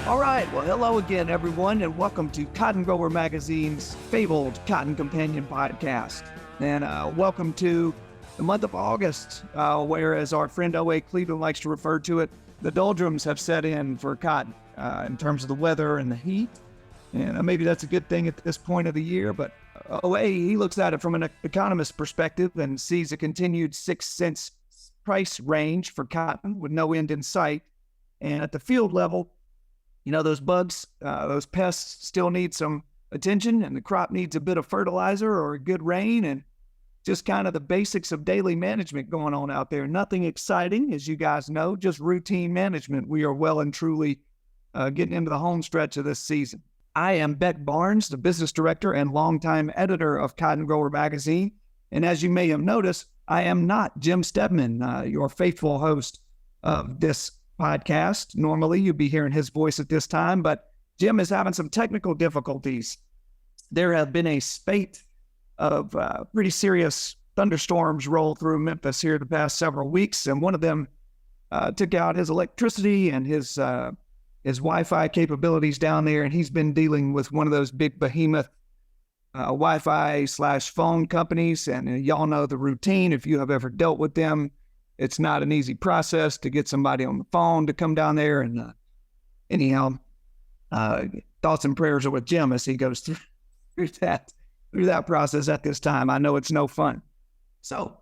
All right, well, hello again, everyone, and welcome to Cotton Grower Magazine's fabled Cotton Companion podcast. And welcome to the month of August, where, as our friend O.A. Cleveland likes to refer to it, the doldrums have set in for cotton in terms of the weather and the heat. And maybe that's a good thing at this point of the year, but O.A., he looks at it from an economist perspective and sees a continued 6 cents price range for cotton with no end in sight. And at the field level, you know, those bugs, those pests still need some attention, and the crop needs a bit of fertilizer or a good rain, and just kind of the basics of daily management going on out there. Nothing exciting, as you guys know, just routine management. We are well and truly getting into the home stretch of this season. I am Beck Barnes, the business director and longtime editor of Cotton Grower Magazine. And as you may have noticed, I am not Jim Stedman, your faithful host of this podcast. Normally, you'd be hearing his voice at this time, but Jim is having some technical difficulties. There have been a spate of pretty serious thunderstorms roll through Memphis here the past several weeks, and one of them took out his electricity and his Wi-Fi capabilities down there, and he's been dealing with one of those big behemoth Wi-Fi/phone companies, and y'all know the routine. If you have ever dealt with them, it's not an easy process to get somebody on the phone to come down there. And anyhow, thoughts and prayers are with Jim as he goes through that process at this time. I know it's no fun. So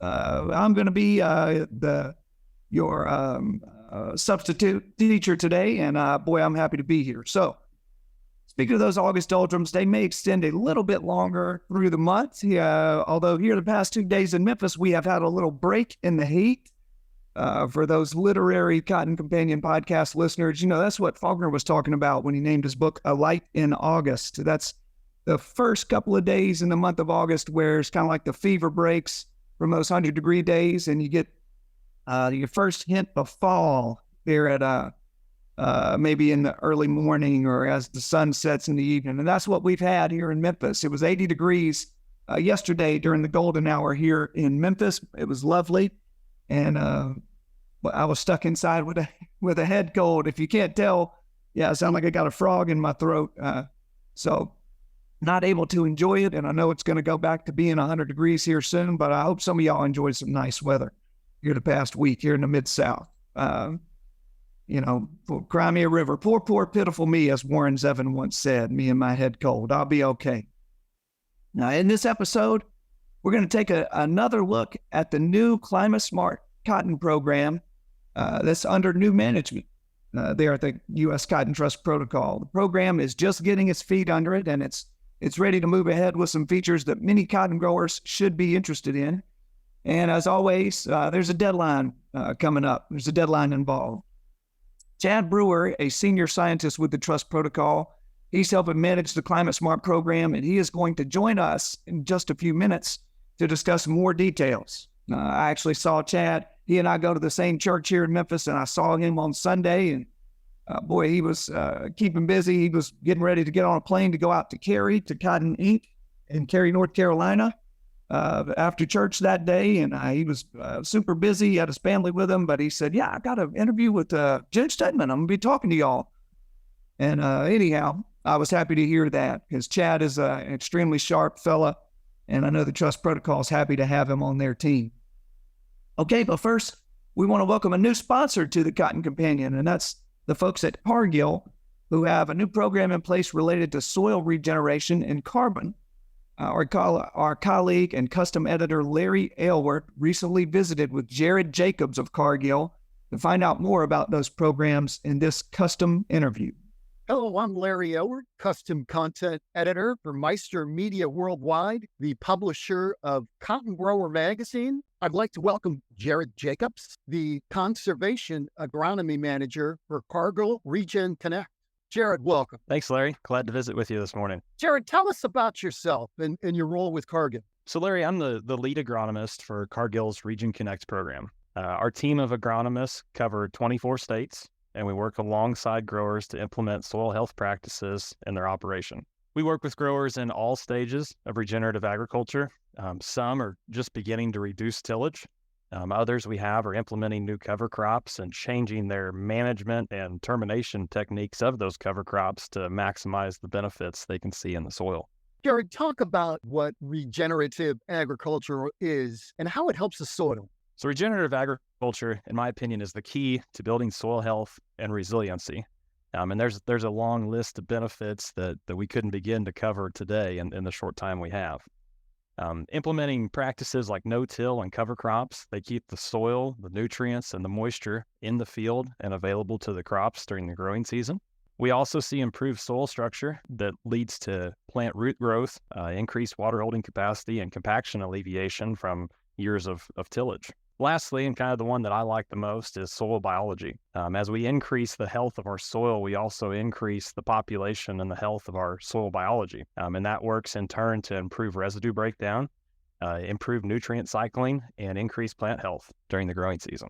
I'm going to be your substitute teacher today, and boy, I'm happy to be here. So speaking of those August doldrums, they may extend a little bit longer through the month. Although here the past 2 days in Memphis, we have had a little break in the heat. For those literary Cotton Companion podcast listeners, you know, that's what Faulkner was talking about when he named his book A Light in August. That's the first couple of days in the month of August where it's kind of like the fever breaks from those 100-degree days, and you get your first hint of fall there at maybe in the early morning or as the sun sets in the evening. And that's what we've had here in Memphis. It was 80 degrees yesterday during the golden hour here in Memphis. It was lovely. And I was stuck inside with a head cold. If you can't tell, yeah, I sound like I got a frog in my throat. So not able to enjoy it. And I know it's going to go back to being 100 degrees here soon, but I hope some of y'all enjoyed some nice weather here the past week here in the Mid-South. You know, cry me a river. Poor, pitiful me, as Warren Zevon once said, me and my head cold. I'll be okay. Now, in this episode, we're going to take another look at the new Climate Smart Cotton program that's under new management there at the U.S. Cotton Trust Protocol. The program is just getting its feet under it, and it's ready to move ahead with some features that many cotton growers should be interested in. And as always, there's a deadline coming up. There's a deadline involved. Chad Brewer, a senior scientist with the Trust Protocol, he's helping manage the Climate Smart program, and he is going to join us in just a few minutes to discuss more details. I actually saw Chad. He and I go to the same church here in Memphis, and I saw him on Sunday, and boy, he was keeping busy. He was getting ready to get on a plane to go out to Cary, to Cotton Inc. in Cary, North Carolina, after church that day, and he was super busy. He had his family with him, but he said, yeah, I got an interview with Jim Stedman. I'm going to be talking to y'all. And anyhow, I was happy to hear that because Chad is an extremely sharp fella, and I know the Trust Protocol is happy to have him on their team. Okay, but first, we want to welcome a new sponsor to the Cotton Companion, and that's the folks at Cargill, who have a new program in place related to soil regeneration and carbon. Our colleague and custom editor Larry Aylward recently visited with Jared Jacobs of Cargill to find out more about those programs in this custom interview. Hello, I'm Larry Aylward, custom content editor for Meister Media Worldwide, the publisher of Cotton Grower Magazine. I'd like to welcome Jared Jacobs, the conservation agronomy manager for Cargill Regen Connect. Jared, welcome. Thanks, Larry. Glad to visit with you this morning. Jared, tell us about yourself and your role with Cargill. So, Larry, I'm the lead agronomist for Cargill's Regen Connect program. Our team of agronomists cover 24 states, and we work alongside growers to implement soil health practices in their operation. We work with growers in all stages of regenerative agriculture. Some are just beginning to reduce tillage, Others we have are implementing new cover crops and changing their management and termination techniques of those cover crops to maximize the benefits they can see in the soil. Jared, talk about what regenerative agriculture is and how it helps the soil. So regenerative agriculture, in my opinion, is the key to building soil health and resiliency. And there's a long list of benefits that we couldn't begin to cover today in the short time we have. Implementing practices like no-till and cover crops, they keep the soil, the nutrients, and the moisture in the field and available to the crops during the growing season. We also see improved soil structure that leads to plant root growth, increased water holding capacity, and compaction alleviation from years of tillage. Lastly, and kind of the one that I like the most, is soil biology. As we increase the health of our soil, we also increase the population and the health of our soil biology. And that works in turn to improve residue breakdown, improve nutrient cycling, and increase plant health during the growing season.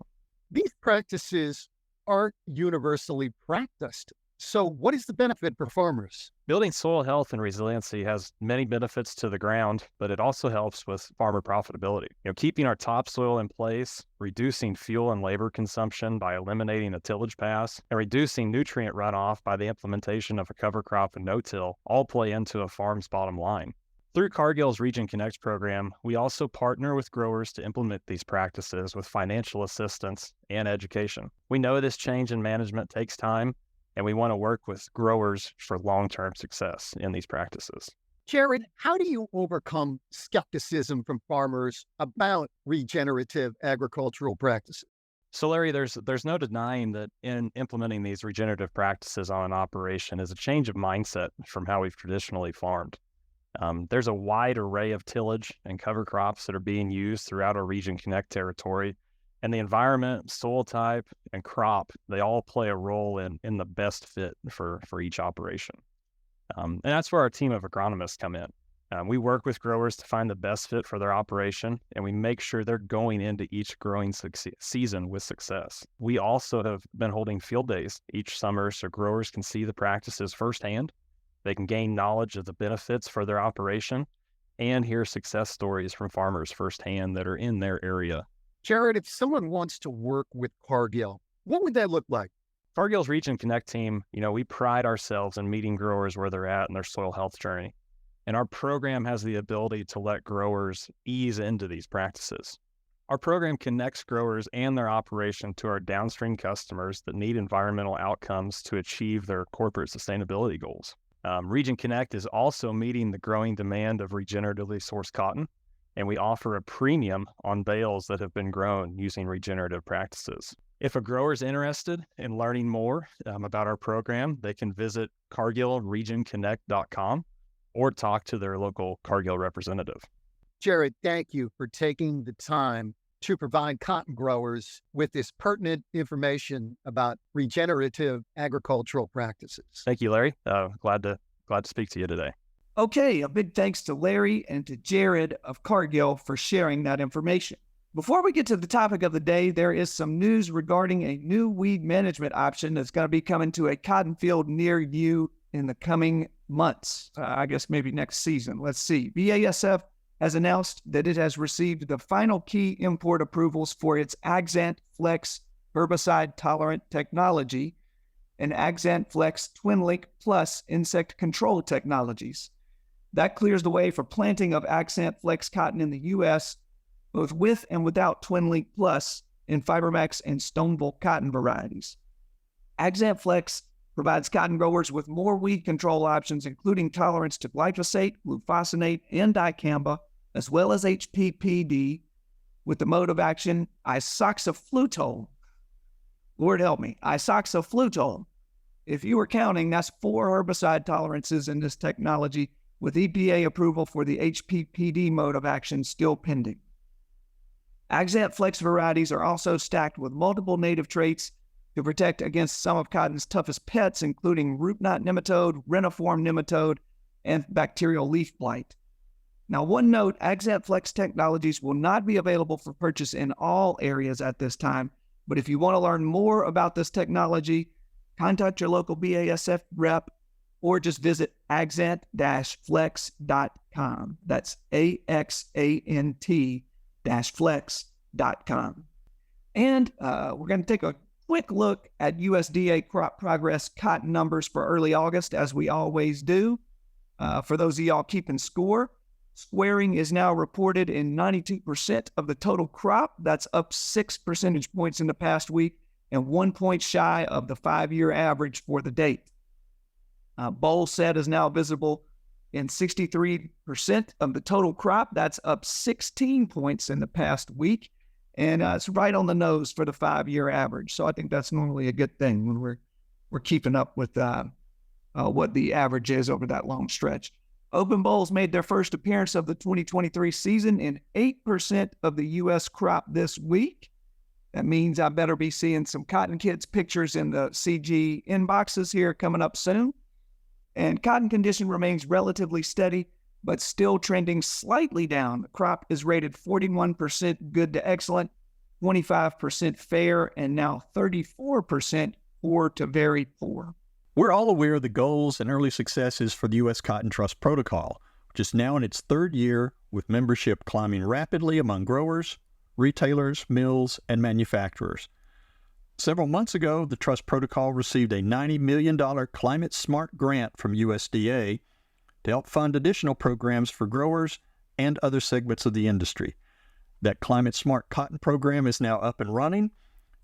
These practices aren't universally practiced. So what is the benefit for farmers? Building soil health and resiliency has many benefits to the ground, but it also helps with farmer profitability. Keeping our topsoil in place, reducing fuel and labor consumption by eliminating a tillage pass, and reducing nutrient runoff by the implementation of a cover crop and no-till all play into a farm's bottom line. Through Cargill's Region Connect program, we also partner with growers to implement these practices with financial assistance and education. We know this change in management takes time, and we want to work with growers for long-term success in these practices. Jared, how do you overcome skepticism from farmers about regenerative agricultural practices? So Larry, there's no denying that in implementing these regenerative practices on an operation is a change of mindset from how we've traditionally farmed. There's a wide array of tillage and cover crops that are being used throughout our Region Connect territory. And the environment, soil type, and crop, they all play a role in the best fit for each operation. And that's where our team of agronomists come in. We work with growers to find the best fit for their operation, and we make sure they're going into each growing season with success. We also have been holding field days each summer so growers can see the practices firsthand. They can gain knowledge of the benefits for their operation and hear success stories from farmers firsthand that are in their area. Jared, if someone wants to work with Cargill, what would that look like? Cargill's Region Connect team, we pride ourselves in meeting growers where they're at in their soil health journey. And our program has the ability to let growers ease into these practices. Our program connects growers and their operation to our downstream customers that need environmental outcomes to achieve their corporate sustainability goals. Region Connect is also meeting the growing demand of regeneratively sourced cotton, and we offer a premium on bales that have been grown using regenerative practices. If a grower is interested in learning more about our program, they can visit cargillregionconnect.com or talk to their local Cargill representative. Jared, thank you for taking the time to provide cotton growers with this pertinent information about regenerative agricultural practices. Thank you, Larry. Glad to speak to you today. Okay, a big thanks to Larry and to Jared of Cargill for sharing that information. Before we get to the topic of the day, there is some news regarding a new weed management option that's going to be coming to a cotton field near you in the coming months. I guess maybe next season. Let's see. BASF has announced that it has received the final key import approvals for its Axant Flex herbicide-tolerant technology and Axant Flex TwinLink Plus insect control technologies. That clears the way for planting of Axant Flex cotton in the U.S., both with and without TwinLink Plus in Fibermax and Stoneville cotton varieties. Axant Flex provides cotton growers with more weed control options, including tolerance to glyphosate, glufosinate, and dicamba, as well as HPPD, with the mode of action isoxaflutone. Lord help me, isoxaflutone. If you were counting, that's 4 herbicide tolerances in this technology, with EPA approval for the HPPD mode of action still pending. Axant Flex varieties are also stacked with multiple native traits to protect against some of cotton's toughest pests, including root knot nematode, reniform nematode, and bacterial leaf blight. Now, one note, Axant Flex technologies will not be available for purchase in all areas at this time, but if you want to learn more about this technology, contact your local BASF rep or just visit axant-flex.com. That's AXANT-flex.com. And we're going to take a quick look at USDA crop progress cotton numbers for early August, as we always do. For those of y'all keeping score, squaring is now reported in 92% of the total crop. That's up 6 percentage points in the past week and 1 point shy of the 5-year average for the date. Boll set is now visible in 63% of the total crop. That's up 16 points in the past week. And it's right on the nose for the 5-year average. So I think that's normally a good thing when we're keeping up with what the average is over that long stretch. Open bolls made their first appearance of the 2023 season in 8% of the U.S. crop this week. That means I better be seeing some Cotton Kids pictures in the CG inboxes here coming up soon. And cotton condition remains relatively steady, but still trending slightly down. The crop is rated 41% good to excellent, 25% fair, and now 34% poor to very poor. We're all aware of the goals and early successes for the U.S. Cotton Trust Protocol, which is now in its third year with membership climbing rapidly among growers, retailers, mills, and manufacturers. Several months ago, the Trust Protocol received a $90 million Climate Smart grant from USDA to help fund additional programs for growers and other segments of the industry. That Climate Smart Cotton program is now up and running,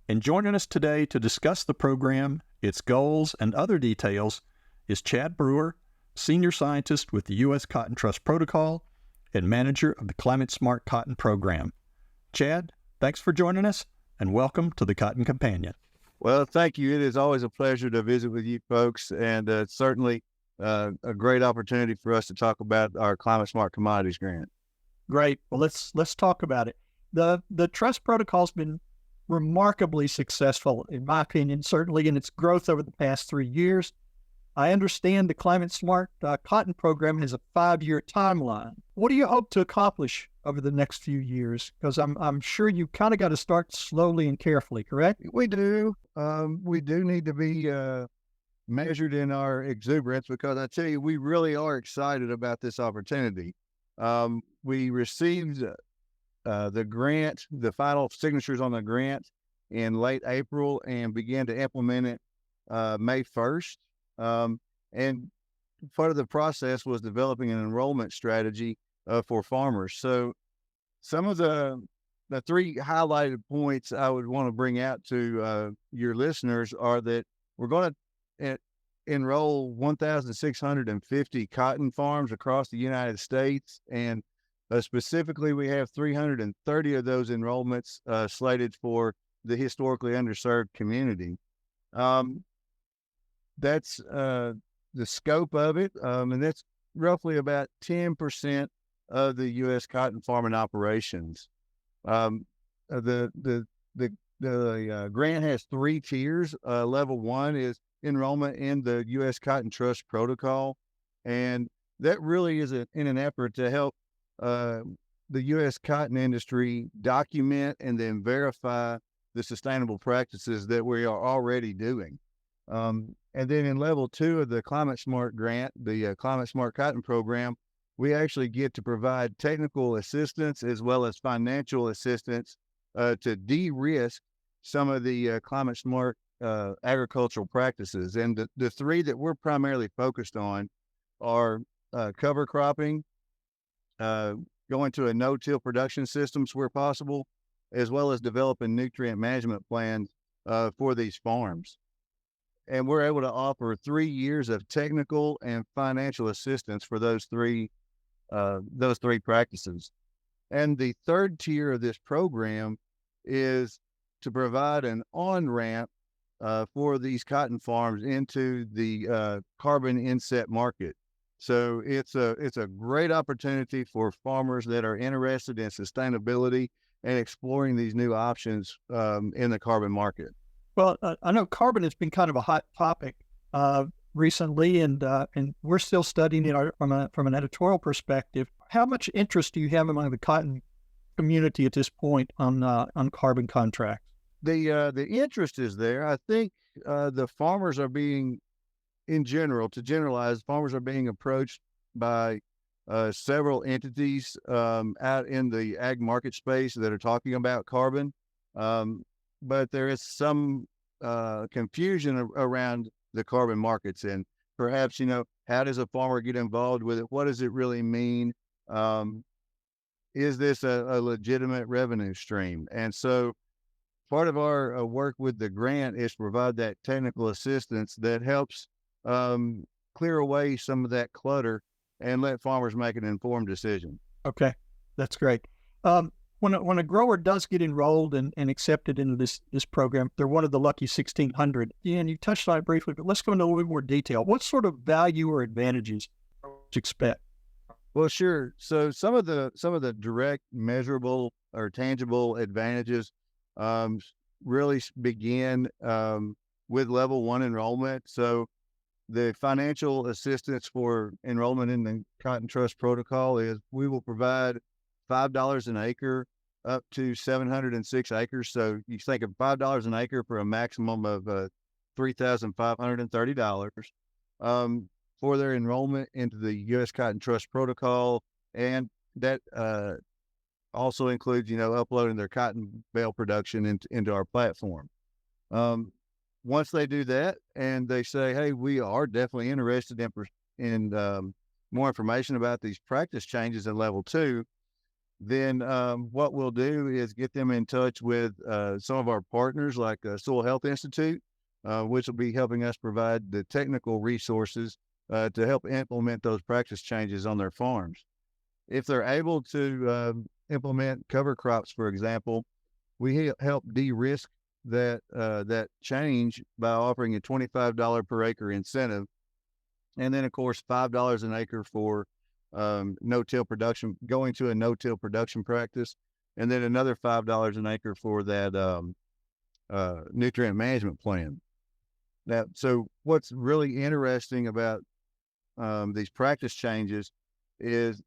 and joining us today to discuss the program, its goals, and other details is Chad Brewer, Senior Scientist with the U.S. Cotton Trust Protocol and Manager of the Climate Smart Cotton Program. Chad, thanks for joining us, and welcome to the Cotton Companion. Well, thank you. It is always a pleasure to visit with you folks, and certainly a great opportunity for us to talk about our Climate Smart Commodities Grant. Great. Well, let's talk about it. The Trust Protocol's been remarkably successful, in my opinion, certainly in its growth over the past 3 years. I understand the Climate Smart Cotton Program has a 5-year timeline. What do you hope to accomplish over the next few years? Because I'm sure you kind of got to start slowly and carefully, correct? We do. We do need to be measured in our exuberance, because I tell you, we really are excited about this opportunity. We received the grant, the final signatures on the grant in late April, and began to implement it May 1st. And part of the process was developing an enrollment strategy for farmers. So some of the 3 highlighted points I would want to bring out to your listeners are that we're going to enroll 1,650 cotton farms across the United States. And specifically, we have 330 of those enrollments slated for the historically underserved community. That's the scope of it, and that's roughly about 10% of the U.S. cotton farming operations. The grant has 3 tiers. Level 1 is enrollment in the U.S. Cotton Trust Protocol, and that really is in an effort to help the U.S. cotton industry document and then verify the sustainable practices that we are already doing. And then in level 2 of the Climate Smart grant, the Climate Smart Cotton Program, we actually get to provide technical assistance as well as financial assistance to de-risk some of the Climate Smart agricultural practices. And the 3 that we're primarily focused on are cover cropping, going to a no-till production systems where possible, as well as developing nutrient management plans for these farms. And we're able to offer 3 years of technical and financial assistance for those three practices. And the 3rd tier of this program is to provide an on-ramp for these cotton farms into the carbon inset market. So it's a great opportunity for farmers that are interested in sustainability and exploring these new options in the carbon market. Well, I know carbon has been kind of a hot topic recently, and we're still studying it from an editorial perspective. How much interest do you have among the cotton community at this point on carbon contracts? The interest is there. I think the farmers are being, in general, to generalize, farmers are being approached by several entities out in the ag market space that are talking about carbon, but there is some confusion around the carbon markets, and perhaps, how does a farmer get involved with it? What does it really mean? Is this a legitimate revenue stream? And so part of our work with the grant is to provide that technical assistance that helps clear away some of that clutter and let farmers make an informed decision. Okay, that's great. When a grower does get enrolled and accepted into this program, they're one of the lucky 1,600. Yeah, and you touched on it briefly, but let's go into a little bit more detail. What sort of value or advantages do you expect? Well, sure. So some of the direct, measurable or tangible advantages really begin with level 1 enrollment. So the financial assistance for enrollment in the Cotton Trust Protocol is we will provide $5 an acre up to 706 acres. So you think of $5 an acre for a maximum of $3,530 for their enrollment into the U.S. Cotton Trust Protocol. And that also includes, uploading their cotton bale production into our platform. Once they do that and they say, hey, we are definitely interested in more information about these practice changes in level 2, then what we'll do is get them in touch with some of our partners like Soil Health Institute, which will be helping us provide the technical resources to help implement those practice changes on their farms. If they're able to implement cover crops, for example, we help de-risk that change by offering a $25 per acre incentive. And then, of course, $5 an acre for no-till production, going to a no-till production practice, and then another $5 an acre for that nutrient management plan. Now, so what's really interesting about these practice changes is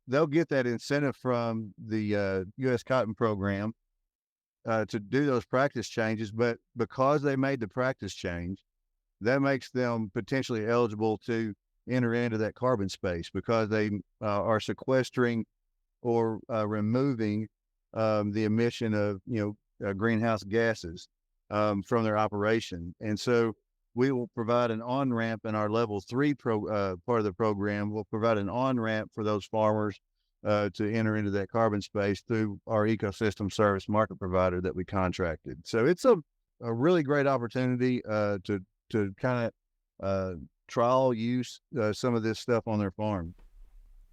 they'll get that incentive from the U.S. Cotton Program to do those practice changes, but because they made the practice change, that makes them potentially eligible to enter into that carbon space because they are sequestering or removing the emission of greenhouse gases from their operation. And so we will provide an on-ramp in our level 3 part of the program. We'll provide an on-ramp for those farmers to enter into that carbon space through our ecosystem service market provider that we contracted. So it's a really great opportunity to kind of trial use some of this stuff on their farm.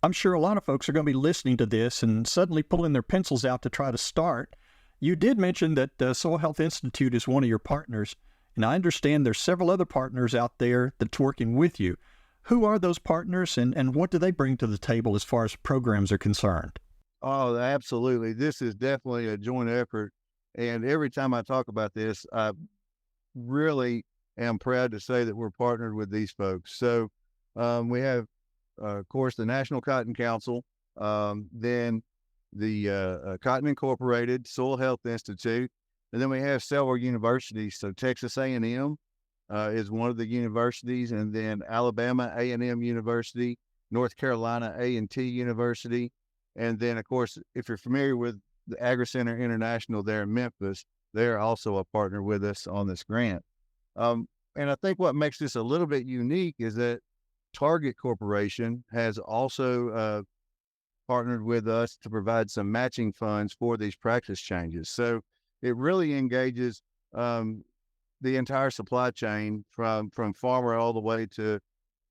I'm sure a lot of folks are going to be listening to this and suddenly pulling their pencils out to try to start. You did mention that the Soil Health Institute is one of your partners, and I understand there's several other partners out there that's working with you. Who are those partners, and what do they bring to the table as far as programs are concerned? Oh, absolutely. This is definitely a joint effort. And every time I talk about this, I really am proud to say that we're partnered with these folks. So we have, of course, the National Cotton Council, then the Cotton Incorporated, Soil Health Institute, and then we have several universities. So Texas A&M is one of the universities, and then Alabama A&M University, North Carolina A&T University, and then, of course, if you're familiar with the Agri-Center International there in Memphis, they're also a partner with us on this grant. And I think what makes this a little bit unique is that Target Corporation has also partnered with us to provide some matching funds for these practice changes. So it really engages the entire supply chain from farmer all the way to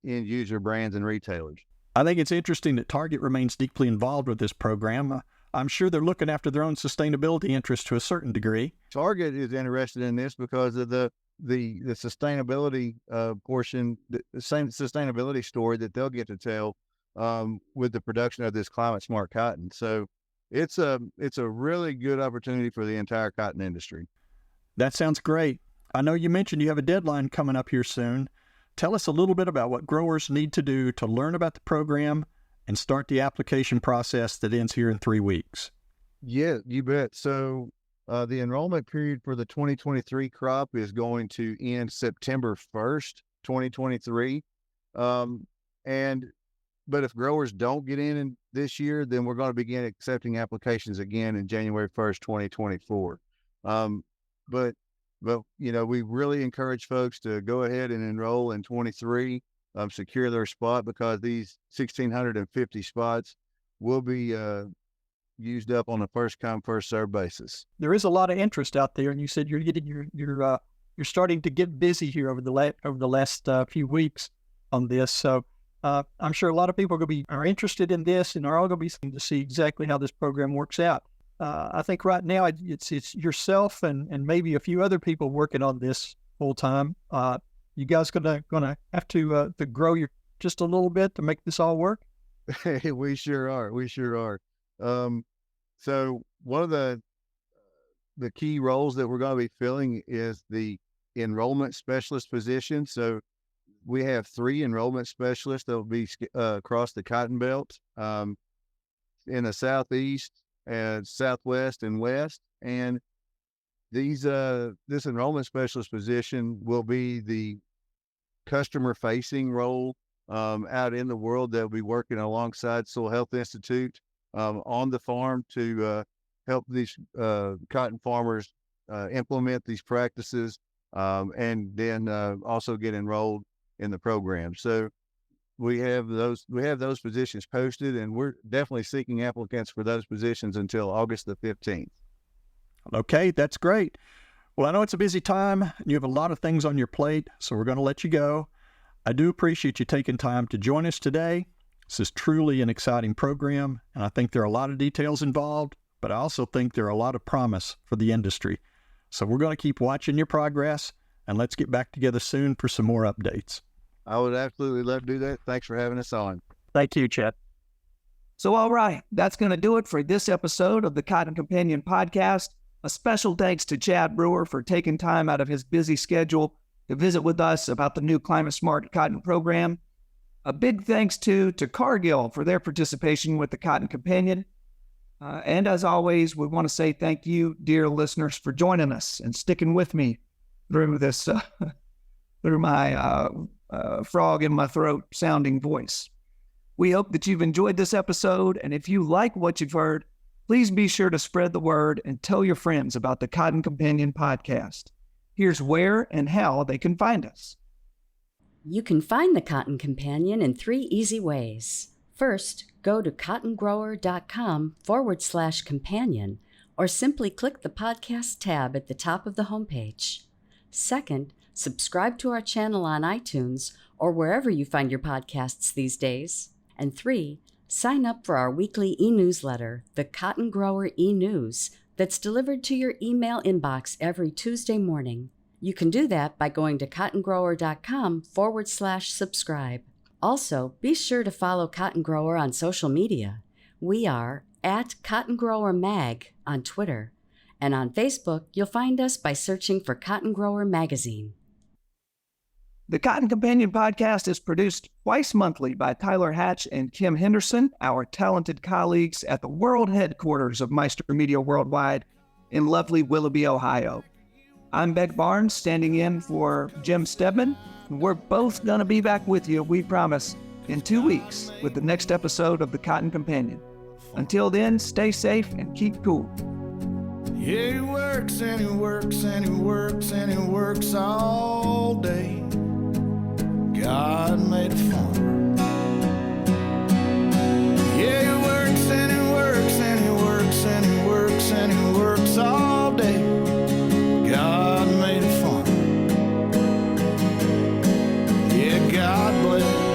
end user brands and retailers. I think it's interesting that Target remains deeply involved with this program. I'm sure they're looking after their own sustainability interests to a certain degree. Target is interested in this because of the sustainability portion, the same sustainability story that they'll get to tell with the production of this climate smart cotton. So it's a really good opportunity for the entire cotton industry. That sounds great. I know you mentioned you have a deadline coming up here soon. Tell us a little bit about what growers need to do to learn about the program and start the application process that ends here in 3 weeks. Yeah, you bet. So the enrollment period for the 2023 crop is going to end September 1st, 2023. And but if growers don't get in this year, then we're going to begin accepting applications again in January 1st, 2024. But we really encourage folks to go ahead and enroll in 23, secure their spot, because these 1,650 spots will be used up on a first come, first served basis. There is a lot of interest out there, and you said you're getting you're starting to get busy here over the last few weeks on this. So I'm sure a lot of people are interested in this, and are all going to be to see exactly how this program works out. I think right now it's yourself and maybe a few other people working on this full time. You guys gonna have to grow just a little bit to make this all work. We sure are. So one of the key roles that we're going to be filling is the enrollment specialist position. So we have 3 enrollment specialists that will be across the Cotton Belt, in the Southeast and Southwest and West. And this enrollment specialist position will be the customer facing role out in the world. They'll be working alongside Soil Health Institute on the farm to help these cotton farmers implement these practices, and then also get enrolled in the program. So we have those positions posted, and we're definitely seeking applicants for those positions until August the 15th. Okay, that's great. Well, I know it's a busy time, and you have a lot of things on your plate, so we're going to let you go. I do appreciate you taking time to join us today. This is truly an exciting program, and I think there are a lot of details involved, but I also think there are a lot of promise for the industry. So we're going to keep watching your progress, and let's get back together soon for some more updates. I would absolutely love to do that. Thanks for having us on. Thank you, Chad. So, all right, that's going to do it for this episode of the Cotton Companion podcast. A special thanks to Chad Brewer for taking time out of his busy schedule to visit with us about the new Climate Smart Cotton program. A big thanks to Cargill for their participation with the Cotton Companion. And as always, we want to say thank you, dear listeners, for joining us and sticking with me through this, through my frog in my throat sounding voice. We hope that you've enjoyed this episode, and if you like what you've heard, please be sure to spread the word and tell your friends about the Cotton Companion podcast. Here's where and how they can find us. You can find the Cotton Companion in 3 easy ways. First, go to cottongrower.com/companion, or simply click the podcast tab at the top of the homepage. Second, subscribe to our channel on iTunes or wherever you find your podcasts these days. And 3, sign up for our weekly e-newsletter, the Cotton Grower e-News, that's delivered to your email inbox every Tuesday morning. You can do that by going to cottongrower.com/subscribe. Also, be sure to follow Cotton Grower on social media. We are at Cotton Grower Mag on Twitter, and on Facebook, you'll find us by searching for Cotton Grower Magazine. The Cotton Companion podcast is produced twice monthly by Tyler Hatch and Kim Henderson, our talented colleagues at the world headquarters of Meister Media Worldwide in lovely Willoughby, Ohio. I'm Beck Barnes, standing in for Jim Stedman. We're both going to be back with you, we promise, in 2 weeks with the next episode of the Cotton Companion. Until then, stay safe and keep cool. Yeah, he works and he works and he works and he works all day. God made a farmer. Yeah, he works and he works and he works and he works and he works all day. God made a farmer. Yeah, God bless.